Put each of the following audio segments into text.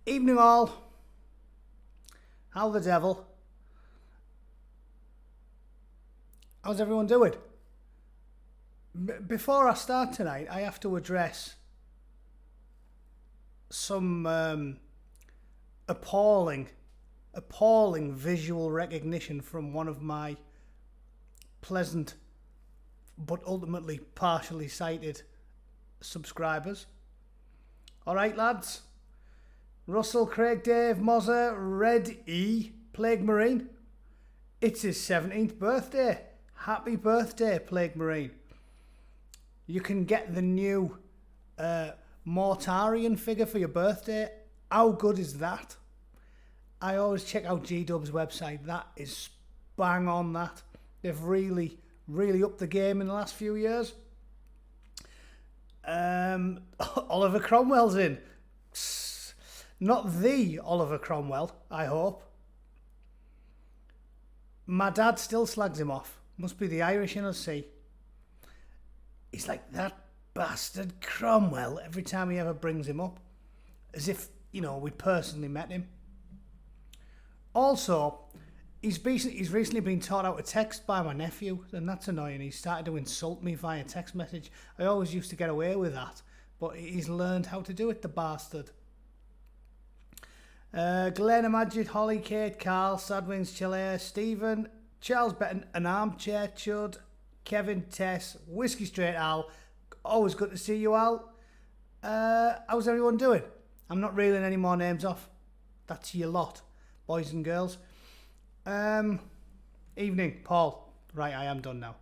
Evening all. How the devil? How's everyone doing? Before I start tonight, I have to address some appalling visual recognition from one of my pleasant but ultimately partially sighted subscribers. Alright lads, Russell, Craig, Dave, Mozza, Red E, Plague Marine. It's his 17th birthday. Happy birthday, Plague Marine. You can get the new Mortarian figure for your birthday. How good is that? I always check out G-Dub's website. That is bang on that. They've really upped the game in the last few years. Oliver Cromwell's in. Not the Oliver Cromwell, I hope. My dad still slags him off. Must be the Irish in us, see. He's like, that bastard Cromwell, every time he ever brings him up. As if, we personally met him. Also, he's recently been taught how to text by my nephew, and that's annoying. He started to insult me via text message. I always used to get away with that, but he's learned how to do it, the bastard. Glenn, Majid, Holly, Kate, Carl, Sadwings, Chile, Stephen, Charles Betton, An Armchair, Chud, Kevin, Tess, Whiskey Straight Al. Always good to see you, Al. How's everyone doing? I'm not reeling any more names off. That's your lot, boys and girls. Evening, Paul. Right, I am done now.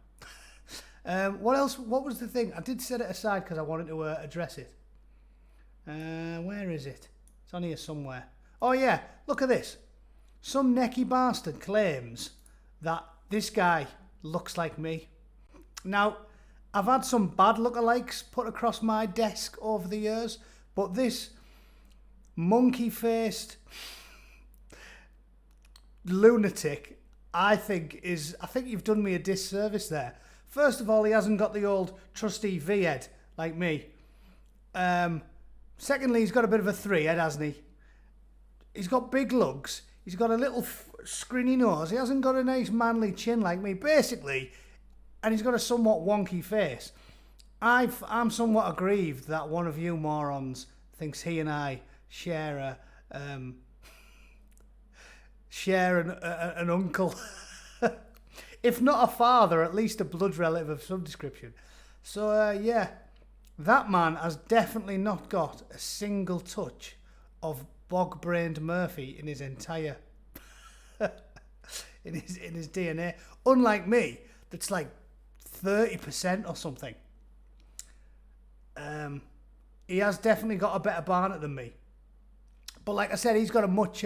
What else? What was the thing? I did set it aside because I wanted to address it. Where is it? It's on here somewhere. Oh yeah, look at this. Some necky bastard claims that this guy looks like me. Now, I've had some bad lookalikes put across my desk over the years, but this monkey-faced lunatic, I think you've done me a disservice there. First of all, he hasn't got the old trusty V-head like me. Secondly, he's got a bit of a 3-head, hasn't he? He's got big lugs. He's got a little scrinny nose. He hasn't got a nice manly chin like me, basically. And he's got a somewhat wonky face. I'm somewhat aggrieved that one of you morons thinks he and I share an uncle. If not a father, at least a blood relative of some description. So, yeah, that man has definitely not got a single touch of bog-brained Murphy in his entire... in his DNA. Unlike me, that's like 30% or something. He has definitely got a better barnet than me. But like I said, he's got a much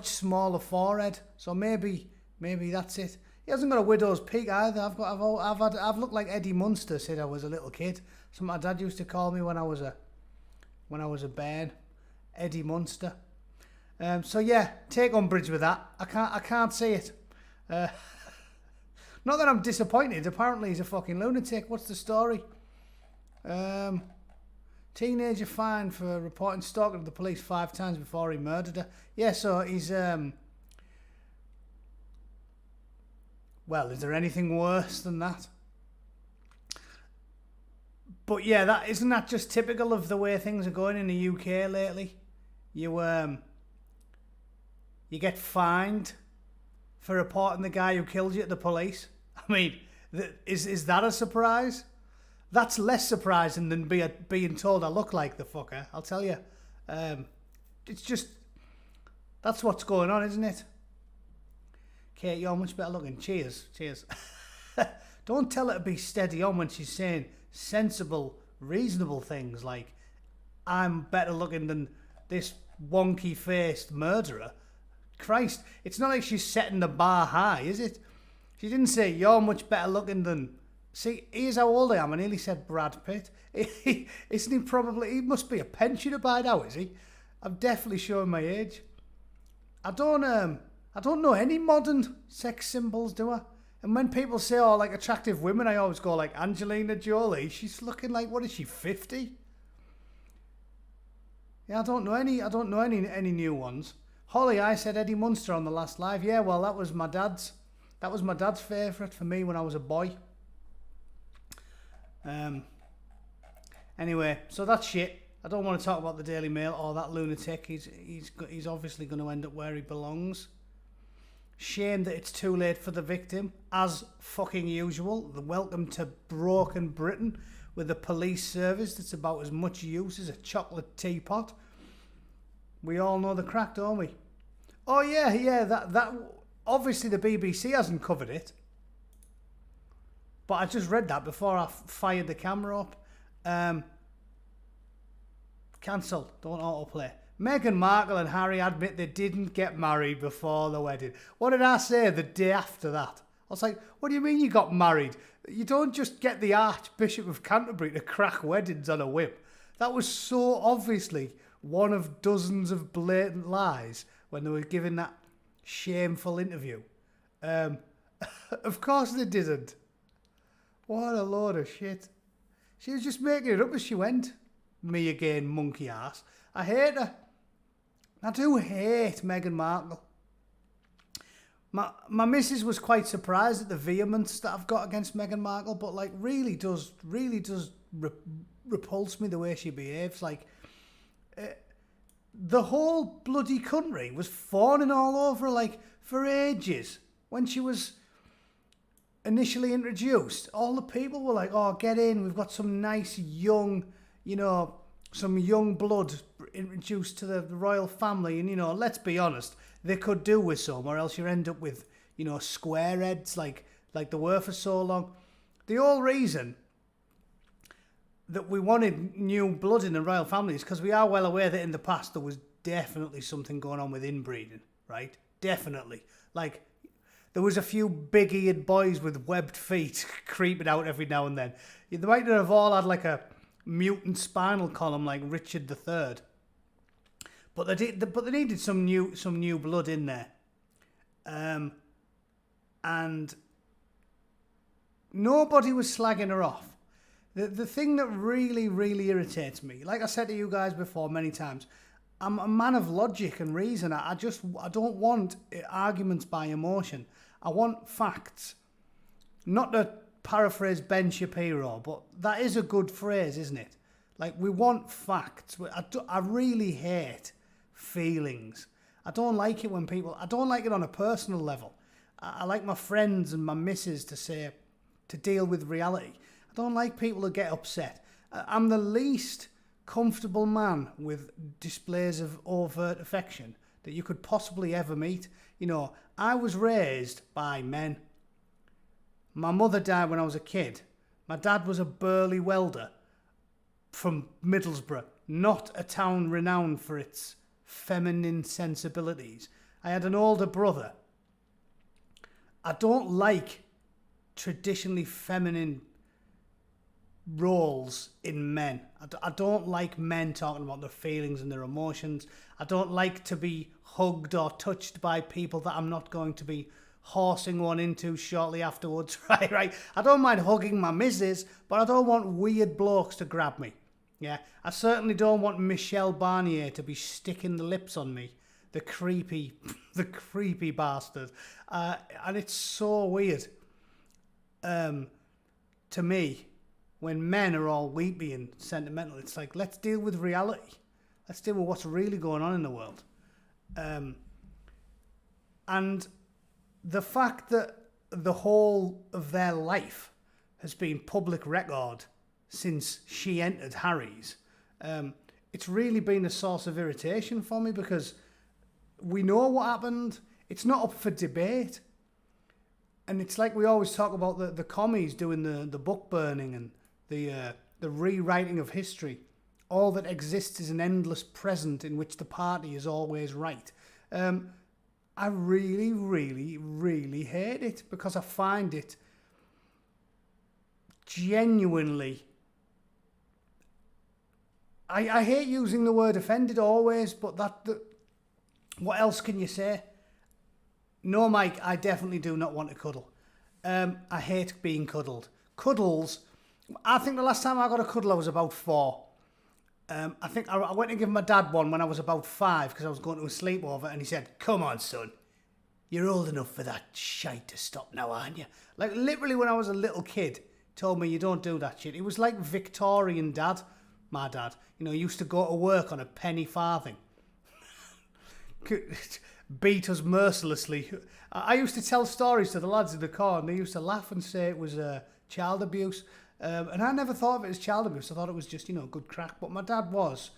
smaller forehead. So maybe that's it. He hasn't got a widow's peak either. I've looked like Eddie Munster since I was a little kid. Something my dad used to call me when I was a bairn. Eddie Munster. So yeah, take umbrage with that. I can't see it. Not that I'm disappointed. Apparently he's a fucking lunatic. What's the story? Teenager fined for reporting stalking to the police 5 times before he murdered her. Yeah, so he's well, is there anything worse than that? But yeah, isn't that just typical of the way things are going in the UK lately? You get fined for reporting the guy who killed you to the police. I mean, is that a surprise? That's less surprising than being told I look like the fucker, I'll tell you. It's just, that's what's going on, isn't it? Kate, you're much better looking. Cheers. Don't tell her to be steady on when she's saying sensible, reasonable things like, I'm better looking than this wonky-faced murderer. Christ, it's not like she's setting the bar high, is it? She didn't say, you're much better looking than... See, here's how old I am. I nearly said Brad Pitt. Isn't he probably... He must be a pensioner by now, is he? I'm definitely showing my age. I don't know any modern sex symbols, do I? And when people say, oh, like attractive women, I always go like Angelina Jolie. She's looking like, what is she, 50? Yeah, I don't know any new ones. Holly, I said Eddie Munster on the last live. Yeah, well, that was my dad's favourite for me when I was a boy. Anyway, so that's shit. I don't want to talk about the Daily Mail or that lunatic. He's obviously going to end up where he belongs. Shame that it's too late for the victim, as fucking usual. The welcome to broken Britain with a police service that's about as much use as a chocolate teapot. We all know the crack, don't we? Oh yeah, that obviously the BBC hasn't covered it. But I just read that before I fired the camera up. Cancel, don't autoplay. Meghan Markle and Harry admit they didn't get married before the wedding. What did I say the day after that? I was like, what do you mean you got married? You don't just get the Archbishop of Canterbury to crack weddings on a whim. That was so obviously one of dozens of blatant lies when they were giving that shameful interview. Of course they didn't. What a load of shit. She was just making it up as she went. Me again, monkey ass. I hate her. I do hate Meghan Markle. My missus was quite surprised at the vehemence that I've got against Meghan Markle, but like really does repulse me the way she behaves. Like the whole bloody country was fawning all over her, like for ages. When she was initially introduced, all the people were like, oh, get in, we've got some nice young, some young blood introduced to the royal family. And, let's be honest, they could do with some, or else you end up with, square heads like they were for so long. The whole reason that we wanted new blood in the royal family is because we are well aware that in the past there was definitely something going on with inbreeding, right? Definitely. Like, there was a few big-eared boys with webbed feet creeping out every now and then. They might not have all had like a mutant spinal column like Richard III, but they needed some new blood in there, and nobody was slagging her off. The thing that really irritates me, like I said to you guys before many times, I'm a man of logic and reason. I don't want arguments by emotion. I want facts. Not to paraphrase Ben Shapiro, but that is a good phrase, isn't it? Like, we want facts. I really hate feelings. I don't like it when people... I don't like it on a personal level. I like my friends and my missus to deal with reality. I don't like people who get upset. I'm the least comfortable man with displays of overt affection that you could possibly ever meet. I was raised by men. My mother died when I was a kid. My dad was a burly welder from Middlesbrough, not a town renowned for its feminine sensibilities. I had an older brother. I don't like traditionally feminine roles in men. I don't like men talking about their feelings and their emotions. I don't like to be hugged or touched by people that I'm not going to be horsing one into shortly afterwards. Right. I don't mind hugging my missus, but I don't want weird blokes to grab me. Yeah, I certainly don't want Michelle Barnier to be sticking the lips on me. The creepy bastard. And it's so weird to me when men are all weepy and sentimental. It's like, let's deal with reality. Let's deal with what's really going on in the world. And the fact that the whole of their life has been public record since she entered Harry's, it's really been a source of irritation for me because we know what happened. It's not up for debate. And it's like we always talk about the commies doing the book burning and the rewriting of history. All that exists is an endless present in which the party is always right. I really hate it because I find it genuinely... I hate using the word offended always, but what else can you say? No, Mike, I definitely do not want to cuddle. I hate being cuddled. Cuddles, I think the last time I got a cuddle I was about 4. I think I went to give my dad one when I was about 5 because I was going to a sleepover, and he said, "Come on, son, you're old enough for that shite to stop now, aren't you?" Like, literally when I was a little kid, told me you don't do that shit. It was like Victorian dad, my dad. You know, he used to go to work on a penny farthing. Beat us mercilessly. I used to tell stories to the lads in the car, and they used to laugh and say it was child abuse. And I never thought of it as child abuse. I thought it was just, good crack. But my dad was,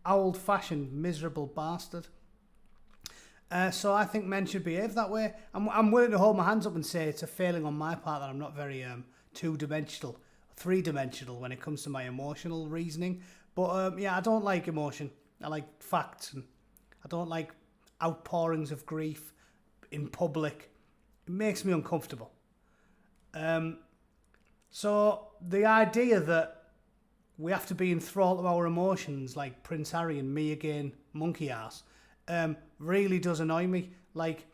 old-fashioned, miserable bastard. So I think men should behave that way. I'm willing to hold my hands up and say it's a failing on my part that I'm not very two-dimensional, three-dimensional when it comes to my emotional reasoning. But I don't like emotion. I like facts, and I don't like outpourings of grief in public. It makes me uncomfortable. So the idea that we have to be enthralled to our emotions like Prince Harry and Me Again, monkey ass, really does annoy me. Like,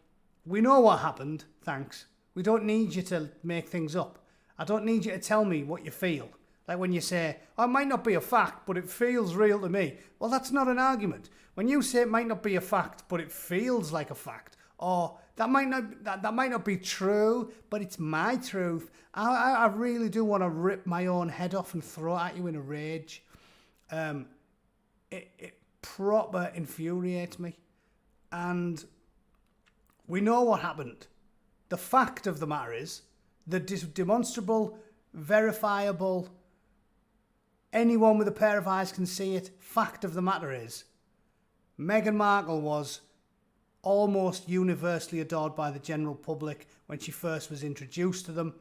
we know what happened, thanks. We don't need you to make things up. I don't need you to tell me what you feel. Like when you say, "Oh, it might not be a fact, but it feels real to me." Well, that's not an argument. When you say it might not be a fact, but it feels like a fact, or that might not be true, but it's my truth. I really do want to rip my own head off and throw it at you in a rage. It proper infuriates me. And we know what happened. The fact of the matter is, the demonstrable, verifiable, anyone with a pair of eyes can see it, fact of the matter is, Meghan Markle was almost universally adored by the general public when she first was introduced to them.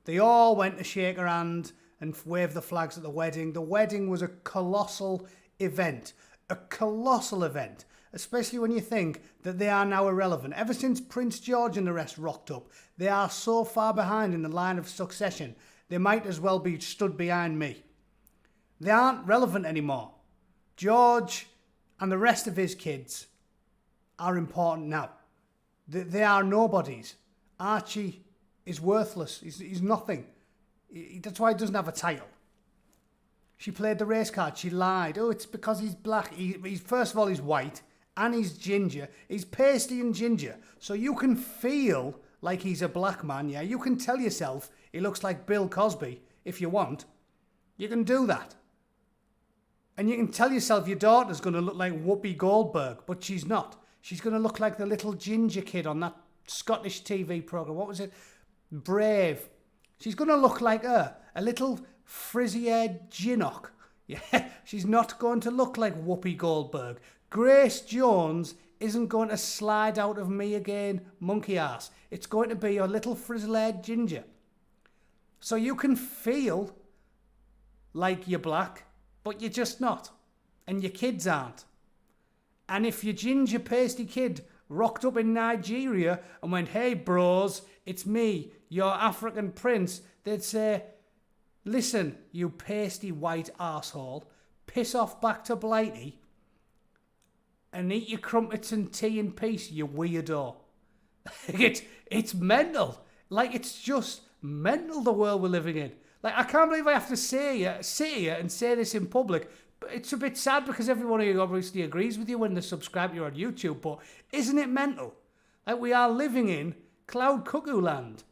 They all went to shake her hand and wave the flags at the wedding. The wedding was a colossal event. A colossal event. Especially when you think that they are now irrelevant. Ever since Prince George and the rest rocked up, they are so far behind in the line of succession, they might as well be stood behind me. They aren't relevant anymore. George and the rest of his kids are important now. They are nobodies. Archie is worthless. He's nothing. That's why he doesn't have a title. She played the race card. She lied. Oh, it's because he's black. He's first of all, he's white. And he's ginger. He's pasty and ginger. So you can feel like he's a black man, yeah? You can tell yourself he looks like Bill Cosby if you want. You can do that. And you can tell yourself your daughter's going to look like Whoopi Goldberg, but she's not. She's going to look like the little ginger kid on that Scottish TV programme. What was it? Brave. She's going to look like her. A little frizzy-haired ginnock. Yeah, she's not going to look like Whoopi Goldberg. Grace Jones isn't going to slide out of Me Again, monkey ass. It's going to be a little frizzle-haired ginger. So you can feel like you're black, but you're just not. And your kids aren't. And if your ginger pasty kid rocked up in Nigeria and went, "Hey bros, it's me, your African prince," they'd say, "Listen, you pasty white arsehole, piss off back to Blighty and eat your crumpets and tea in peace, you weirdo." It's mental. Like, it's just mental, the world we're living in. Like, I can't believe I have to sit here and say this in public. But it's a bit sad because everyone of you obviously agrees with you when they subscribe to you on YouTube. But isn't it mental? Like, we are living in cloud cuckoo land.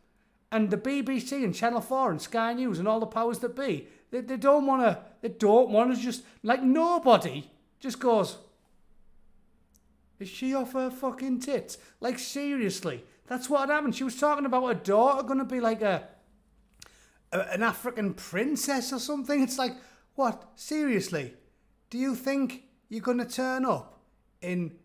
And the BBC and Channel 4 and Sky News and all the powers that be, they don't want to just, like, nobody just goes, "Is she off her fucking tits?" Like, seriously, that's what happened. She was talking about her daughter going to be like an African princess or something. It's like, what? Seriously? Do you think you're going to turn up in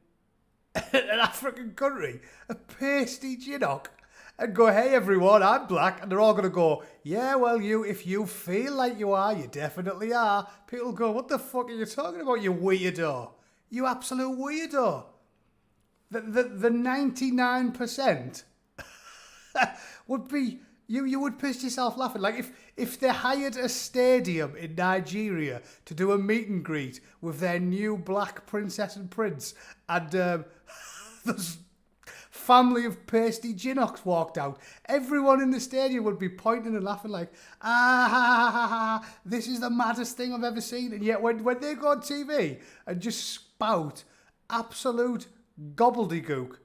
an African country, a pasty ginnock, and go, "Hey everyone, I'm black," and they're all going to go, "Yeah, well, if you feel like you are, you definitely are." People go, "What the fuck are you talking about, you weirdo? You absolute weirdo." The 99% would be, you would piss yourself laughing. Like, if they hired a stadium in Nigeria to do a meet and greet with their new black princess and prince, and there's family of pasty ginnocks walked out, everyone in the stadium would be pointing and laughing like, this is the maddest thing I've ever seen. And yet when they go on TV and just spout absolute gobbledygook,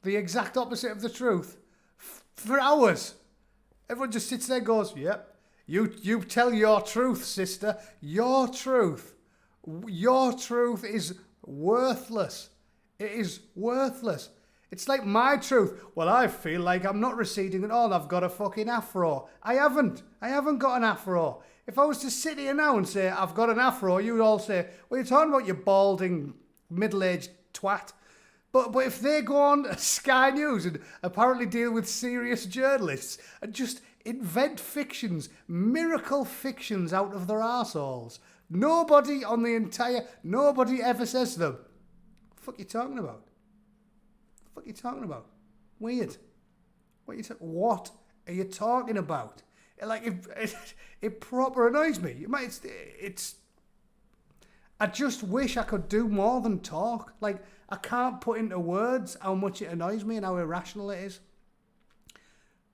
the exact opposite of the truth, for hours, everyone just sits there and goes, yep, you tell your truth, sister. Your truth is worthless. It is worthless. It's like my truth. Well, I feel like I'm not receding at all. I've got a fucking afro. I haven't got an afro. If I was to sit here now and say I've got an afro, you'd all say, what are you talking about, you balding, middle-aged twat? But if they go on Sky News and apparently deal with serious journalists and just invent fictions, miracle fictions out of their arseholes, nobody ever says to them, what the fuck are you talking about? What are you talking about? Weird. What are you talking about? Like, it proper annoys me. I just wish I could do more than talk. Like, I can't put into words how much it annoys me and how irrational it is.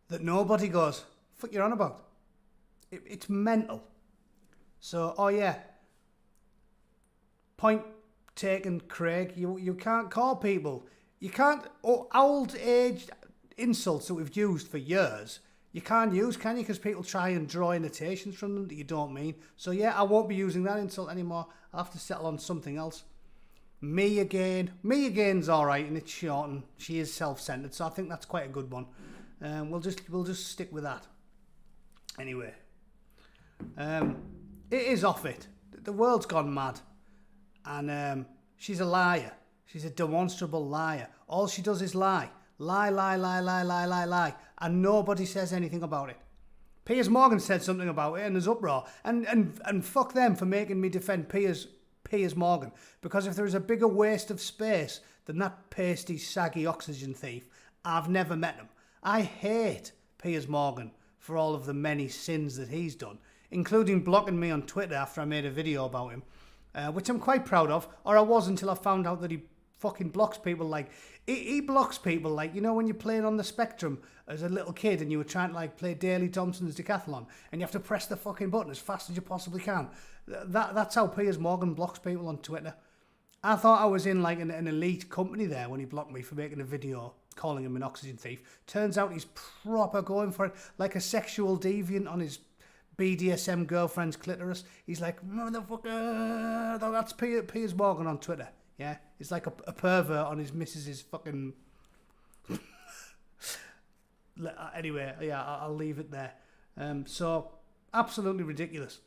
That nobody goes, what you on about? It's mental. So, oh yeah. Point taken, Craig. You can't call people. You can't, old age insults that we've used for years, you can't use, can you? Because people try and draw annotations from them that you don't mean. So yeah, I won't be using that insult anymore. I'll have to settle on something else. Me again. Me again's alright, and it's short, and she is self-centered, so I think that's quite a good one. We'll just stick with that. Anyway. It is off it. The world's gone mad. And she's a liar. She's a demonstrable liar. All she does is lie. Lie, lie, lie, lie, lie, lie, lie. And nobody says anything about it. Piers Morgan said something about it and there's uproar. And fuck them for making me defend Piers Morgan. Because if there is a bigger waste of space than that pasty, saggy oxygen thief, I've never met him. I hate Piers Morgan for all of the many sins that he's done, including blocking me on Twitter after I made a video about him, which I'm quite proud of, or I was until I found out that he fucking blocks people. Like, he blocks people like, you know, when you're playing on the Spectrum as a little kid and you were trying to like play Daley Thompson's Decathlon and you have to press the fucking button as fast as you possibly can. That's how Piers Morgan blocks people on Twitter. I thought I was in like an elite company there when he blocked me for making a video calling him an oxygen thief. Turns out he's proper going for it, like a sexual deviant on his BDSM girlfriend's clitoris. He's like, motherfucker, that's Piers Morgan on Twitter. Yeah, it's like a pervert on his missus's fucking... Anyway, yeah, I'll leave it there. So, absolutely ridiculous.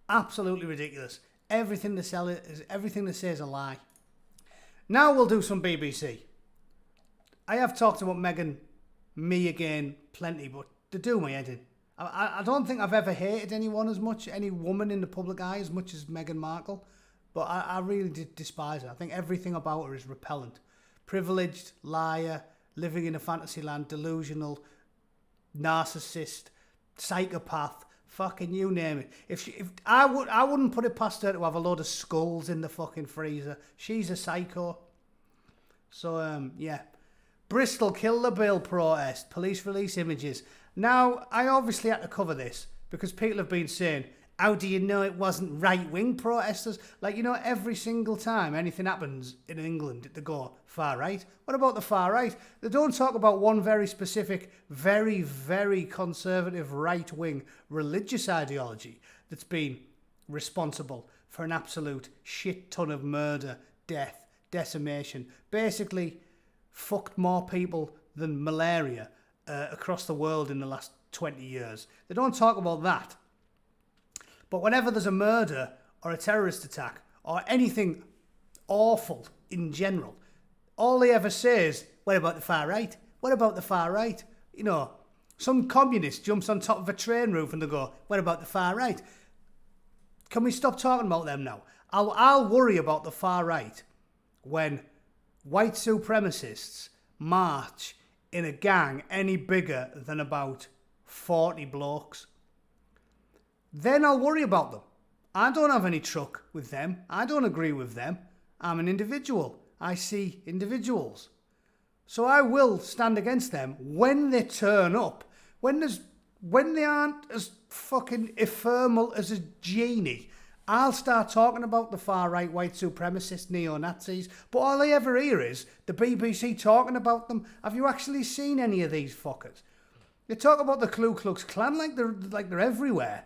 Absolutely ridiculous. Everything they say is a lie. Now we'll do some BBC. I have talked about me again, plenty, but they do my head in. I don't think I've ever hated anyone as much, any woman in the public eye as much as Meghan Markle. But I really did despise her. I think everything about her is repellent. Privileged, liar, living in a fantasy land, delusional, narcissist, psychopath, fucking you name it. If I wouldn't put it past her to have a load of skulls in the fucking freezer. She's a psycho. So, yeah. Bristol Kill the Bill protest. Police release images. Now, I obviously had to cover this because people have been saying, how do you know it wasn't right-wing protesters? Like, you know, every single time anything happens in England, they go far right. What about the far right? They don't talk about one very specific, very, very conservative right-wing religious ideology that's been responsible for an absolute shit ton of murder, death, decimation. Basically, fucked more people than malaria across the world in the last 20 years. They don't talk about that. But whenever there's a murder or a terrorist attack or anything awful in general, all they ever say is, what about the far right? What about the far right? You know, some communist jumps on top of a train roof and they go, what about the far right? Can we stop talking about them now? I'll worry about the far right when white supremacists march in a gang any bigger than about 40 blokes. Then I'll worry about them. I don't have any truck with them. I don't agree with them. I'm an individual. I see individuals. So I will stand against them when they turn up. When they aren't as fucking ephemeral as a genie, I'll start talking about the far-right white supremacists, neo-Nazis, but all I ever hear is the BBC talking about them. Have you actually seen any of these fuckers? They talk about the Ku Klux Klan like they're everywhere.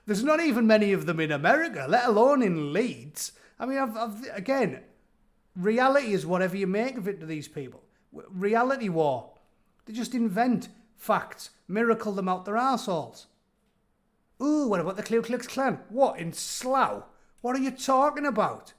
There's not even many of them in America, let alone in Leeds. I mean, again, reality is whatever you make of it to these people. Reality war. They just invent facts, miracle them out their arseholes. Ooh, what about the Ku Klux Klan? What, in Slough? What are you talking about?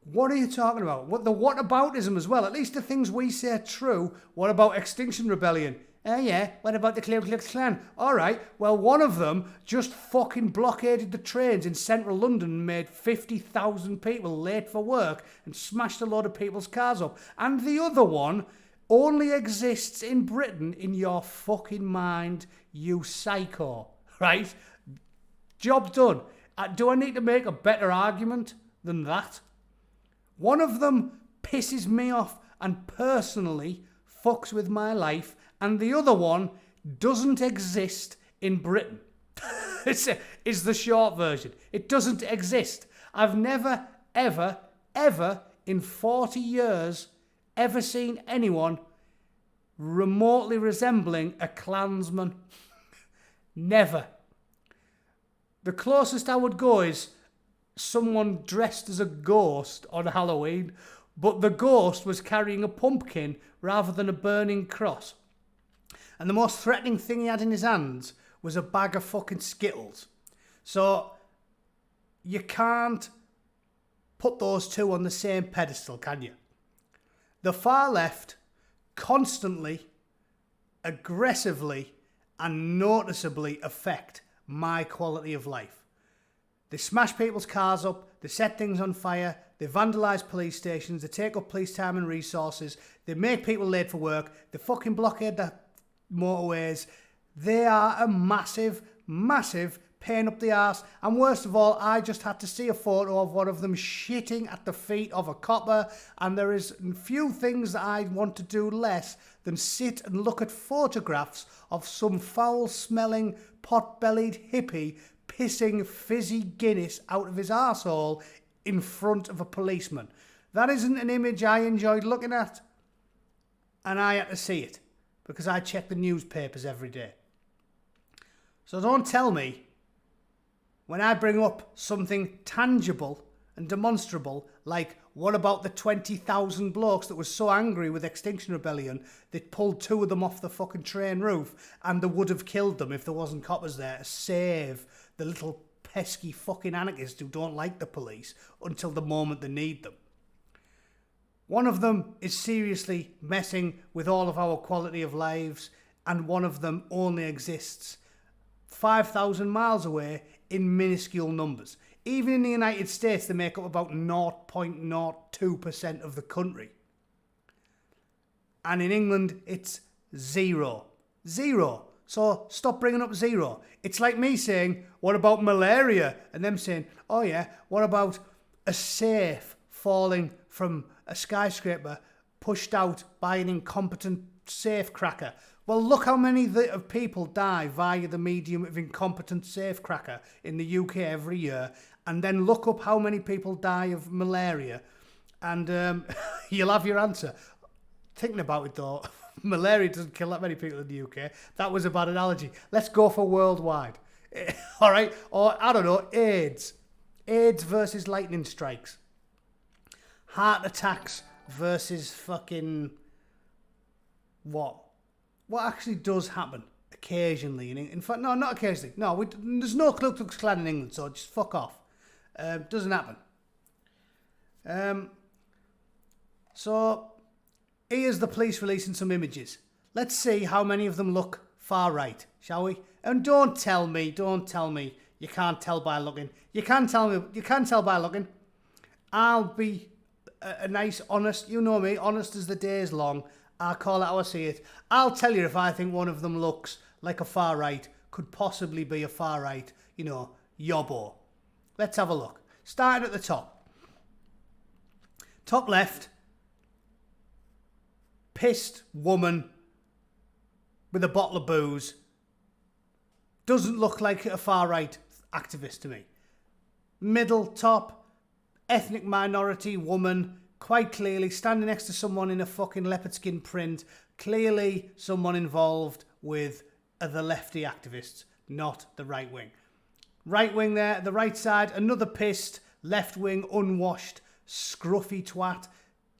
What are you talking about? What whataboutism as well. At least the things we say are true. What about Extinction Rebellion? Yeah, what about the Ku Klux Klan? All right, well, one of them just fucking blockaded the trains in central London and made 50,000 people late for work and smashed a lot of people's cars up. And the other one only exists in Britain in your fucking mind, you psycho, right? Job done. Do I need to make a better argument than that? One of them pisses me off and personally fucks with my life, and the other one doesn't exist in Britain. Is the short version. It doesn't exist. I've never, ever, ever in 40 years ever seen anyone remotely resembling a Klansman. Never. The closest I would go is someone dressed as a ghost on Halloween, but the ghost was carrying a pumpkin rather than a burning cross. And the most threatening thing he had in his hands was a bag of fucking Skittles. So you can't put those two on the same pedestal, can you? The far left constantly, aggressively, and noticeably affect my quality of life. They smash people's cars up, they set things on fire, they vandalise police stations, they take up police time and resources, they make people late for work, they fucking blockade the motorways. They are a massive, massive pain up the arse. And worst of all, I just had to see a photo of one of them shitting at the feet of a copper, and there is few things that I want to do less than sit and look at photographs of some foul-smelling, pot-bellied hippie pissing fizzy Guinness out of his arsehole in front of a policeman. That isn't an image I enjoyed looking at, and I had to see it because I check the newspapers every day. So don't tell me when I bring up something tangible and demonstrable, like what about the 20,000 blokes that were so angry with Extinction Rebellion they pulled two of them off the fucking train roof and they would have killed them if there wasn't coppers there to save the little pesky fucking anarchists who don't like the police until the moment they need them. One of them is seriously messing with all of our quality of lives, and one of them only exists 5,000 miles away in minuscule numbers. Even in the United States, they make up about 0.02% of the country. And in England, it's zero. Zero. So stop bringing up zero. It's like me saying, what about malaria? And them saying, oh yeah, what about a safe falling from a skyscraper pushed out by an incompetent safe cracker? Well, look how many of people die via the medium of incompetent safe cracker in the UK every year, and then look up how many people die of malaria, and you'll have your answer. Thinking about it though, malaria doesn't kill that many people in the UK. That was a bad analogy. Let's go for worldwide. All right? Or, I don't know, AIDS. AIDS versus lightning strikes. Heart attacks versus fucking... what? What actually does happen occasionally? In fact, no, not occasionally. No, there's no Ku Klux Klan in England, so just fuck off. Doesn't happen. So, here's the police releasing some images. Let's see how many of them look far right, shall we? And don't tell me you can't tell by looking. You can tell by looking. I'll be a nice, honest, you know me, honest as the day is long. I'll call it how I see it. I'll tell you if I think one of them looks like a far right, could possibly be a far right, yobbo. Let's have a look. Starting at the top. Top left, pissed woman with a bottle of booze. Doesn't look like a far-right activist to me. Middle, top, ethnic minority woman, quite clearly standing next to someone in a fucking leopard skin print. Clearly someone involved with the lefty activists, not the right wing. Right wing there, the right side, another pissed, left wing, unwashed, scruffy twat.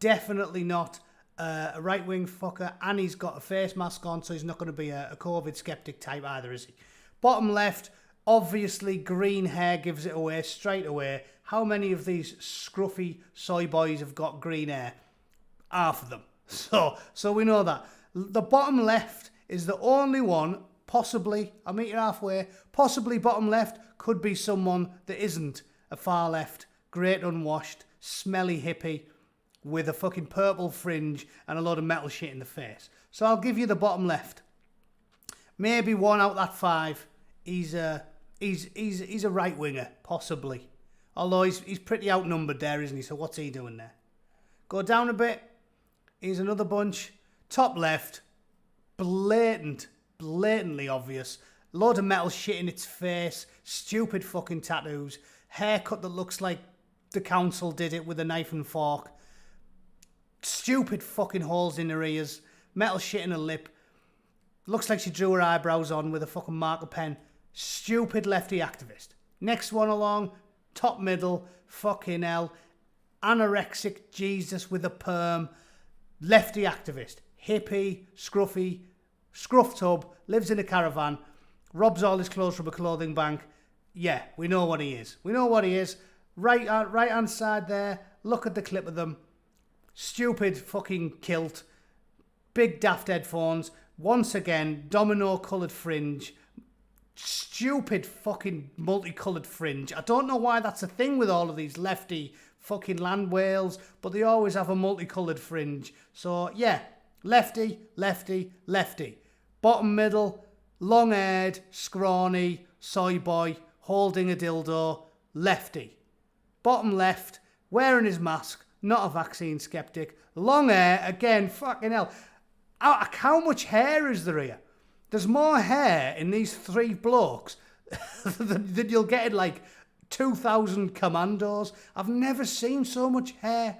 Definitely not a right wing fucker, and he's got a face mask on, so he's not going to be a COVID skeptic type either, is he? Bottom left, obviously green hair gives it away straight away. How many of these scruffy soy boys have got green hair? Half of them. So we know that. The bottom left is the only one, possibly, I'll meet you halfway, possibly bottom left could be someone that isn't a far left, great unwashed, smelly hippie with a fucking purple fringe and a load of metal shit in the face. So I'll give you the bottom left. Maybe 1 out of that 5. He's a right winger, possibly. Although he's pretty outnumbered there, isn't he? So what's he doing there? Go down a bit. Here's another bunch. Top left. Blatantly obvious. Load of metal shit in its face. Stupid fucking tattoos. Haircut that looks like the council did it with a knife and fork. Stupid fucking holes in her ears. Metal shit in her lip. Looks like she drew her eyebrows on with a fucking marker pen. Stupid lefty activist. Next one along. Top middle. Fucking hell. Anorexic Jesus with a perm. Lefty activist. Hippie. Scruffy. Scruff tub. Lives in a caravan. Robs all his clothes from a clothing bank. Yeah, we know what he is. We know what he is. Right hand side there. Look at the clip of them. Stupid fucking kilt. Big daft headphones. Once again, domino coloured fringe. Stupid fucking multicoloured fringe. I don't know why that's a thing with all of these lefty fucking land whales, but they always have a multicoloured fringe. So yeah, lefty. Bottom middle, long haired, scrawny, soy boy, holding a dildo, lefty. Bottom left, wearing his mask, not a vaccine skeptic. Long hair, again, fucking hell. How much hair is there here? There's more hair in these 3 blokes than you'll get in like 2,000 commandos. I've never seen so much hair.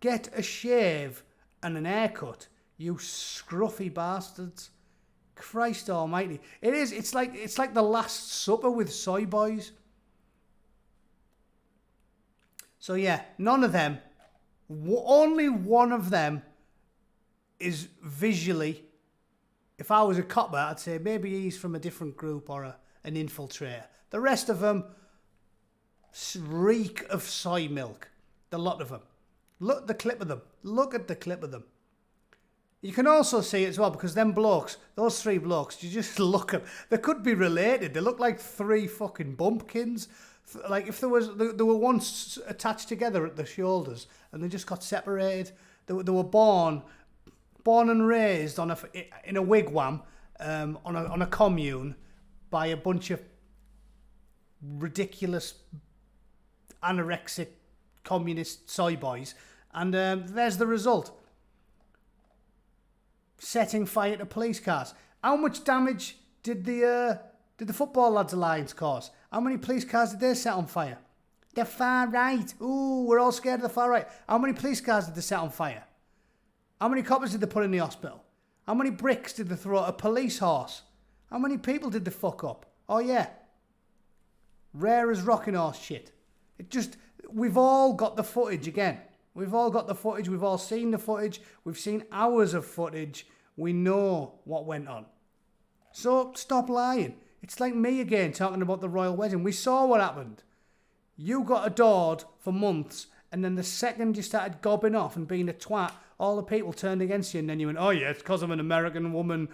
Get a shave and an haircut, you scruffy bastards. Christ almighty. It's like the Last Supper with soy boys. So yeah, none of them, only one of them is visually, if I was a copper, I'd say maybe he's from a different group or an infiltrator. The rest of them reek of soy milk. The lot of them. Look at the clip of them. Look at the clip of them. You can also see it as well, because them blokes, those 3 blokes, you just look at, they could be related. They look like 3 fucking bumpkins. Like if they were once attached together at the shoulders and they just got separated. They were born and raised in a wigwam on a commune by a bunch of ridiculous anorexic communist soy boys, and there's the result. Setting fire to police cars. How much damage did the Football Lads Alliance cause? How many police cars did they set on fire? The far right. Ooh, we're all scared of the far right. How many police cars did they set on fire? How many coppers did they put in the hospital? How many bricks did they throw at a police horse? How many people did they fuck up? Oh yeah. Rare as rocking horse shit. We've all got the footage again. We've all got the footage. We've all seen the footage. We've seen hours of footage. We know what went on. So stop lying. It's like me again talking about the royal wedding. We saw what happened. You got adored for months, and then the second you started gobbing off and being a twat, all the people turned against you, and then you went, oh yeah, it's because I'm an American woman,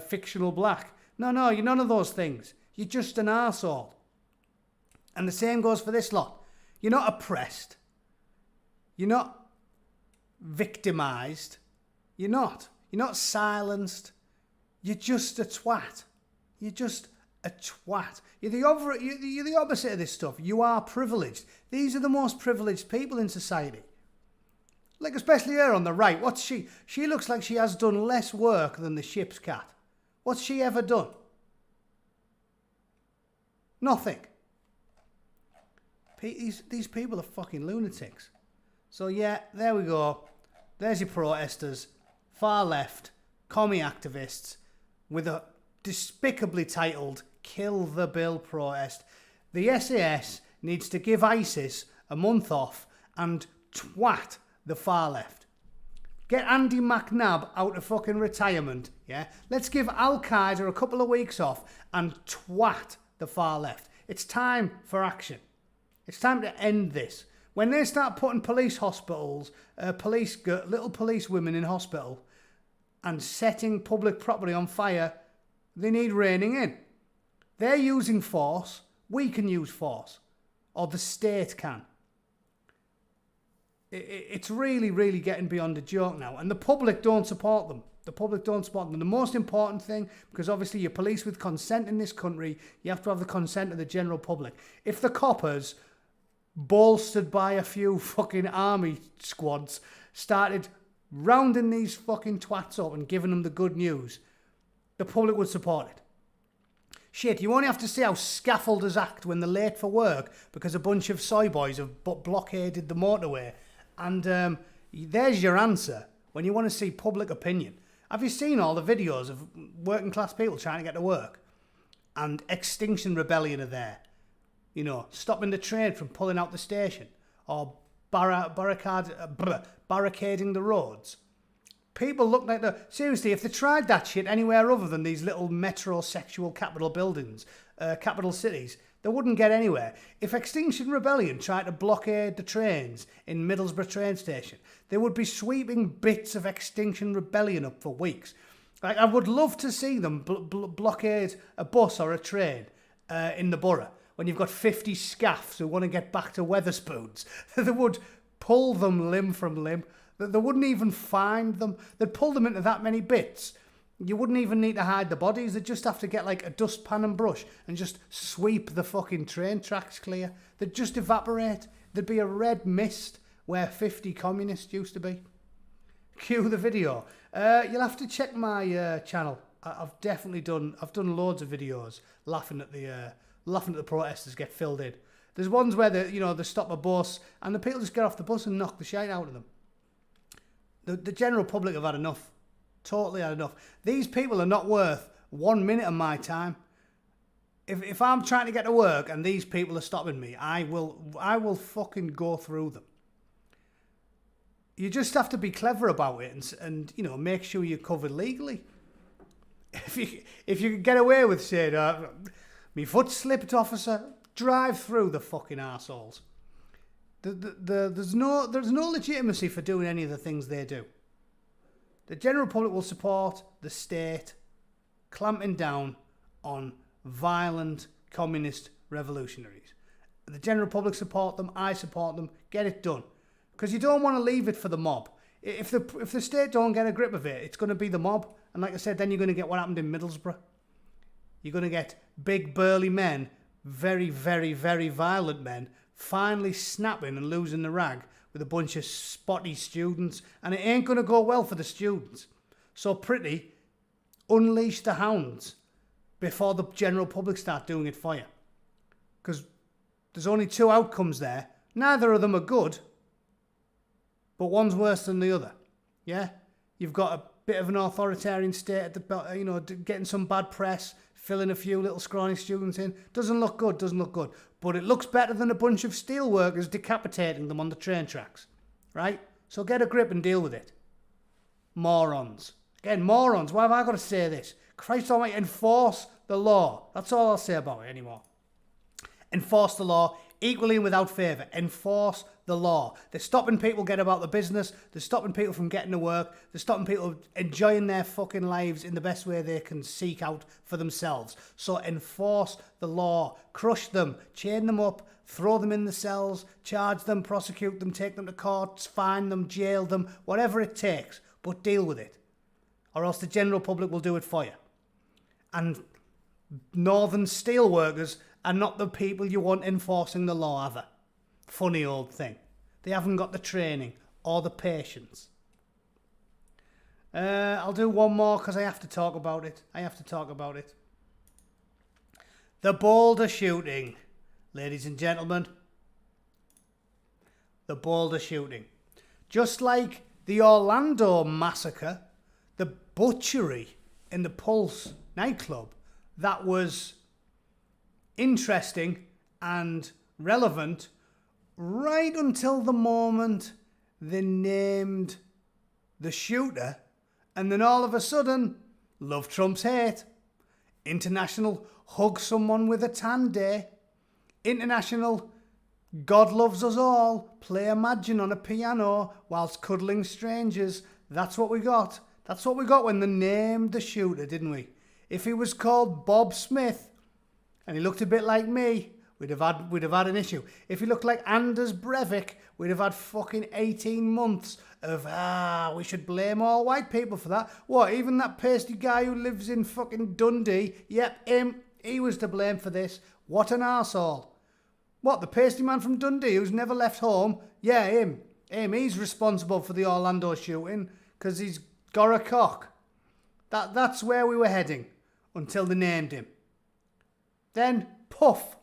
fictional black. No, you're none of those things. You're just an arsehole. And the same goes for this lot. You're not oppressed. You're not victimised. You're not. You're not silenced. You're just a twat. You're just a twat. You're the opposite of this stuff. You are privileged. These are the most privileged people in society. Like, especially her on the right. What's she? She looks like she has done less work than the ship's cat. What's she ever done? Nothing. These people are fucking lunatics. So yeah, there we go. There's your protesters. Far left, commie activists with a despicably titled Kill the Bill protest. The SAS needs to give ISIS a month off and twat the far left. Get Andy McNabb out of fucking retirement, yeah? Let's give Al-Qaeda a couple of weeks off and twat the far left. It's time for action. It's time to end this. When they start putting police hospitals, little police women in hospital and setting public property on fire, they need reining in. They're using force. We can use force. Or the state can. It's really, really getting beyond a joke now. And the public don't support them. The public don't support them. The most important thing, because obviously you're police with consent in this country, you have to have the consent of the general public. If the coppers, bolstered by a few fucking army squads, started rounding these fucking twats up and giving them the good news, the public would support it. Shit, you only have to see how scaffolders act when they're late for work because a bunch of soy boys have blockaded the motorway. And there's your answer when you want to see public opinion. Have you seen all the videos of working class people trying to get to work? And Extinction Rebellion are there. You know, stopping the train from pulling out the station. Or barricading the roads. People look like they're... Seriously, if they tried that shit anywhere other than these little metrosexual capital buildings, capital cities, they wouldn't get anywhere. If Extinction Rebellion tried to blockade the trains in Middlesbrough train station, they would be sweeping bits of Extinction Rebellion up for weeks. Like, I would love to see them blockade a bus or a train in the borough when you've got 50 scaffs who want to get back to Wetherspoons. They would pull them limb from limb. They wouldn't even find them. They'd pull them into that many bits. You wouldn't even need to hide the bodies. They'd just have to get like a dustpan and brush and just sweep the fucking train tracks clear. They'd just evaporate. There'd be a red mist where 50 communists used to be. Cue the video. You'll have to check my channel. I've done loads of videos laughing at the protesters get filled in. There's ones where they stop a bus and the people just get off the bus and knock the shite out of them. The general public have had enough. Totally had enough. These people are not worth 1 minute of my time. If I'm trying to get to work and these people are stopping me, I will fucking go through them. You just have to be clever about it and make sure you're covered legally. If you can get away with saying, me foot slipped, officer, drive through the fucking arseholes. There's no legitimacy for doing any of the things they do. The general public will support the state clamping down on violent communist revolutionaries. The general public support them. I support them. Get it done, because you don't want to leave it for the mob. If the state don't get a grip of it, it's going to be the mob. And like I said, then you're going to get what happened in Middlesbrough. You're going to get big burly men, very, very, very violent men, finally snapping and losing the rag with a bunch of spotty students, and it ain't going to go well for the students. So pretty, unleash the hounds before the general public start doing it for you. Because there's only two outcomes there. Neither of them are good, but one's worse than the other. Yeah? You've got a bit of an authoritarian state at the, getting some bad press, filling a few little scrawny students in. Doesn't look good. But it looks better than a bunch of steel workers decapitating them on the train tracks. Right? So get a grip and deal with it. Morons. Again, morons. Why have I got to say this? Christ almighty, enforce the law. That's all I'll say about it anymore. Enforce the law equally and without favour. Enforce the law. They're stopping people getting about the business. They're stopping people from getting to work. They're stopping people enjoying their fucking lives in the best way they can seek out for themselves. So enforce the law. Crush them. Chain them up. Throw them in the cells. Charge them. Prosecute them. Take them to court. Fine them. Jail them. Whatever it takes. But deal with it. Or else the general public will do it for you. And northern steel workers are not the people you want enforcing the law either. Funny old thing. They haven't got the training or the patience? I'll do one more because I have to talk about it. The Boulder shooting, ladies and gentlemen. The Boulder shooting. Just like the Orlando massacre, the butchery in the Pulse nightclub, that was interesting and relevant right until the moment they named the shooter, and then all of a sudden, love trumps hate. International hug someone with a tan day. International God loves us all, play Imagine on a piano whilst cuddling strangers. That's what we got. That's what we got when they named the shooter, didn't we? If he was called Bob Smith and he looked a bit like me, we'd have had an issue. If he looked like Anders Breivik, we'd have had fucking 18 months of, we should blame all white people for that. What, even that pasty guy who lives in fucking Dundee? Yep, him. He was to blame for this. What an arsehole. What, the pasty man from Dundee who's never left home? Yeah, him. He's responsible for the Orlando shooting because he's got a cock. That's where we were heading until they named him. Then, puff.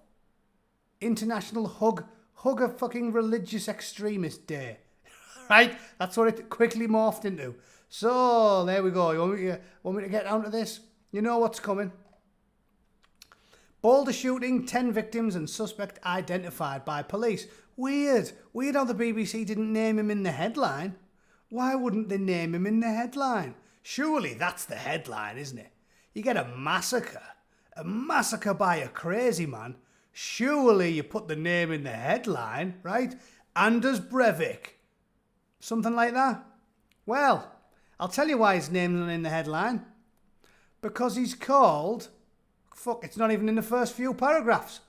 International hug a fucking religious extremist day. Right? That's what it quickly morphed into. So, there we go. You want me to get down to this? You know what's coming. Boulder shooting, 10 victims and suspect identified by police. Weird how the BBC didn't name him in the headline. Why wouldn't they name him in the headline? Surely that's the headline, isn't it? You get a massacre by a crazy man. Surely you put the name in the headline, right? Anders Breivik. Something like that. Well, I'll tell you why his name's not in the headline. Because he's called... it's not even in the first few paragraphs.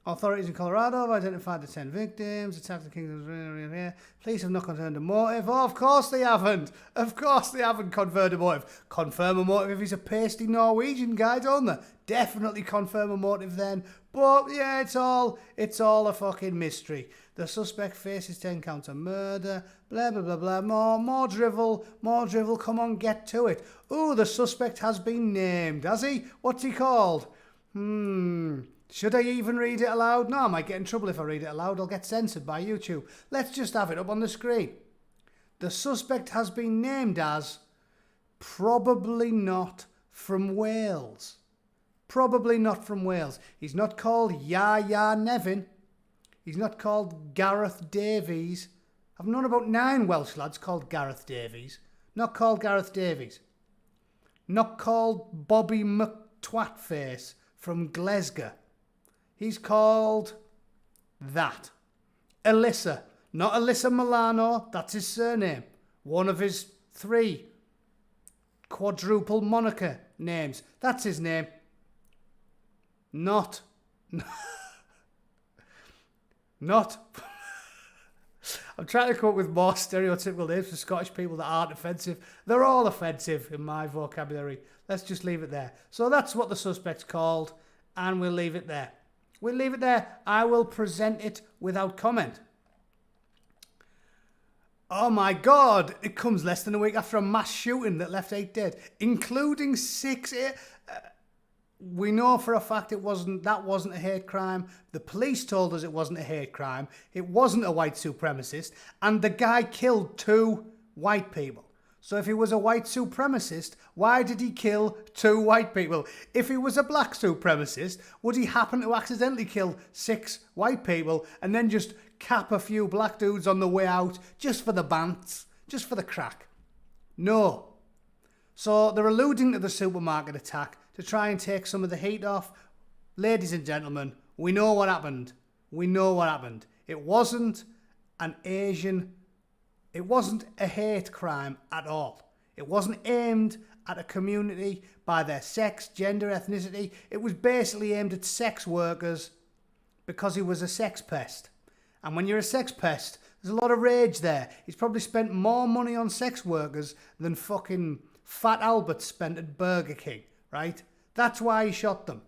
Authorities in Colorado have identified the 10 victims. Attacked the kingdom's... Police have not confirmed a motive. Oh, of course they haven't. Of course they haven't confirmed a motive. Confirm a motive if he's a pasty Norwegian guy, don't they? Definitely confirm a motive then. But, yeah, it's all a fucking mystery. The suspect faces 10 counts of murder. Blah, blah, blah, blah. More drivel. Come on, get to it. Ooh, the suspect has been named. Has he? What's he called? Should I even read it aloud? No, I might get in trouble if I read it aloud. I'll get censored by YouTube. Let's just have it up on the screen. The suspect has been named as probably not from Wales. Probably not from Wales. He's not called Yaya Nevin. He's not called Gareth Davies. I've known about 9 Welsh lads called Gareth Davies. Not called Gareth Davies. Not called Bobby McTwatface from Glasgow. He's called that. Alyssa. Not Alyssa Milano. That's his surname. One of his 3 quadruple moniker names. That's his name. Not. I'm trying to come up with more stereotypical names for Scottish people that aren't offensive. They're all offensive in my vocabulary. Let's just leave it there. So that's what the suspect's called, and we'll leave it there. I will present it without comment. Oh my God, it comes less than a week after a mass shooting that left 8 dead, including 6... we know for a fact that wasn't a hate crime. The police told us it wasn't a hate crime. It wasn't a white supremacist. And the guy killed 2 white people. So if he was a white supremacist, why did he kill 2 white people? If he was a black supremacist, would he happen to accidentally kill 6 white people and then just cap a few black dudes on the way out just for the bants, just for the crack? No. So they're alluding to the supermarket attack to try and take some of the heat off. Ladies and gentlemen, we know what happened. It wasn't it wasn't a hate crime at all. It wasn't aimed at a community by their sex, gender, ethnicity. It was basically aimed at sex workers because he was a sex pest. And when you're a sex pest, there's a lot of rage there. He's probably spent more money on sex workers than fucking Fat Albert spent at Burger King, right? That's why he shot them.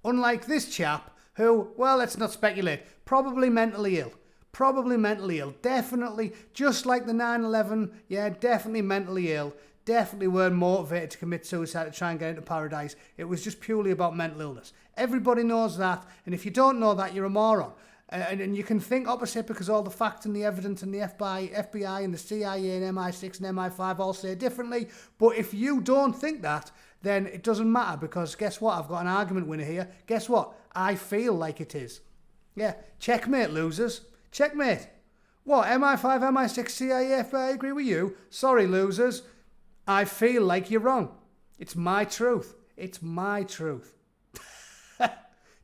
Unlike this chap who, well, let's not speculate, probably mentally ill. Probably mentally ill. Definitely, just like the 9/11, yeah, definitely mentally ill. Definitely weren't motivated to commit suicide to try and get into paradise. It was just purely about mental illness. Everybody knows that, and if you don't know that, you're a moron. And you can think opposite because all the facts and the evidence and the FBI and the CIA and MI6 and MI5 all say differently. But if you don't think that, then it doesn't matter, because guess what? I've got an argument winner here. Guess what? I feel like it is. Yeah, checkmate, losers. Checkmate. What, MI5, MI6, CIA, FBI, I agree with you? Sorry, losers. I feel like you're wrong. It's my truth. It's my truth.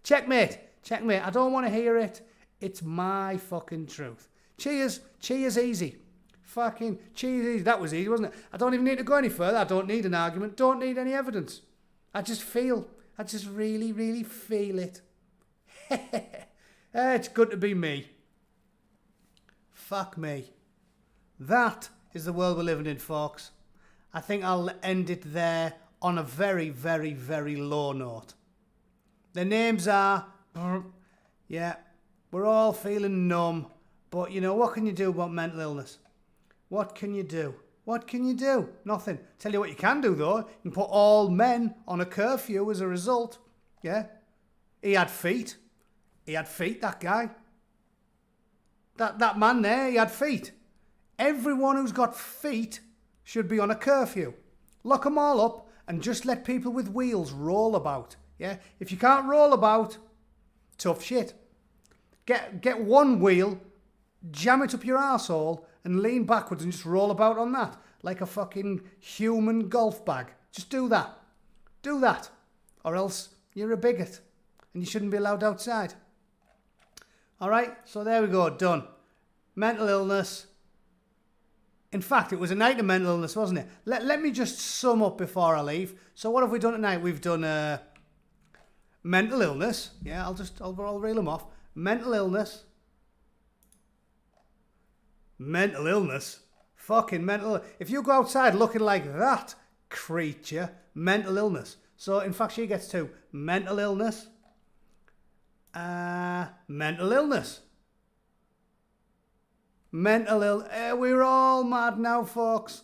Checkmate. Checkmate. I don't want to hear it. It's my fucking truth. Cheers. Cheers easy. Fucking cheers easy. That was easy, wasn't it? I don't even need to go any further. I don't need an argument. Don't need any evidence. I just feel. I just really, really feel it. It's good to be me. Fuck me. That is the world we're living in, folks. I think I'll end it there on a very, very, very low note. The names are... Yeah, we're all feeling numb. But, you know, what can you do about mental illness? What can you do? What can you do? Nothing. Tell you what you can do, though. You can put all men on a curfew as a result. Yeah? He had feet. He had feet, that guy. That man there, he had feet. Everyone who's got feet should be on a curfew. Lock them all up and just let people with wheels roll about. Yeah? If you can't roll about, tough shit. Get one wheel, jam it up your arsehole and lean backwards and just roll about on that like a fucking human golf bag. Just do that. Do that. Or else you're a bigot and you shouldn't be allowed outside. Alright, so there we go, done. Mental illness. In fact, it was a night of mental illness, wasn't it? Let me just sum up before I leave. So what have we done tonight? We've done mental illness. Yeah, I'll reel them off. Mental illness. Mental illness. Fucking mental. If you go outside looking like that creature, mental illness. So in fact, she gets two. Mental illness. Mental illness. Mental ill. We're all mad now, folks.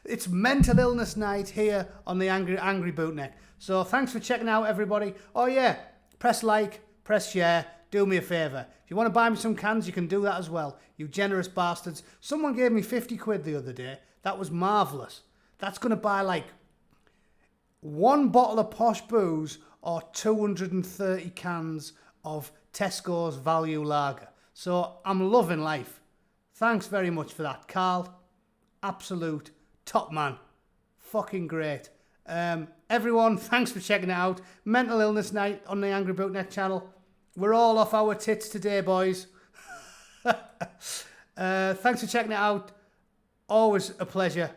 It's mental illness night here on the Angry Bootneck. So thanks for checking out, everybody. Oh yeah, press like, press share. Do me a favour. If you want to buy me some cans, you can do that as well. You generous bastards. Someone gave me 50 quid the other day. That was marvellous. That's going to buy like one bottle of posh booze or 230 cans of Tesco's value lager. So I'm loving life. Thanks very much for that, Carl. Absolute top man. Fucking great. Everyone, thanks for checking it out. Mental illness night on the Angry Bootneck channel. We're all off our tits today, boys. Thanks for checking it out. Always a pleasure.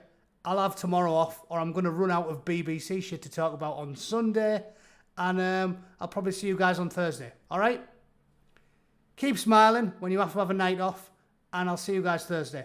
I'll have tomorrow off, or I'm going to run out of BBC shit to talk about on Sunday. And I'll probably see you guys on Thursday. All right? Keep smiling when you have to have a night off. And I'll see you guys Thursday.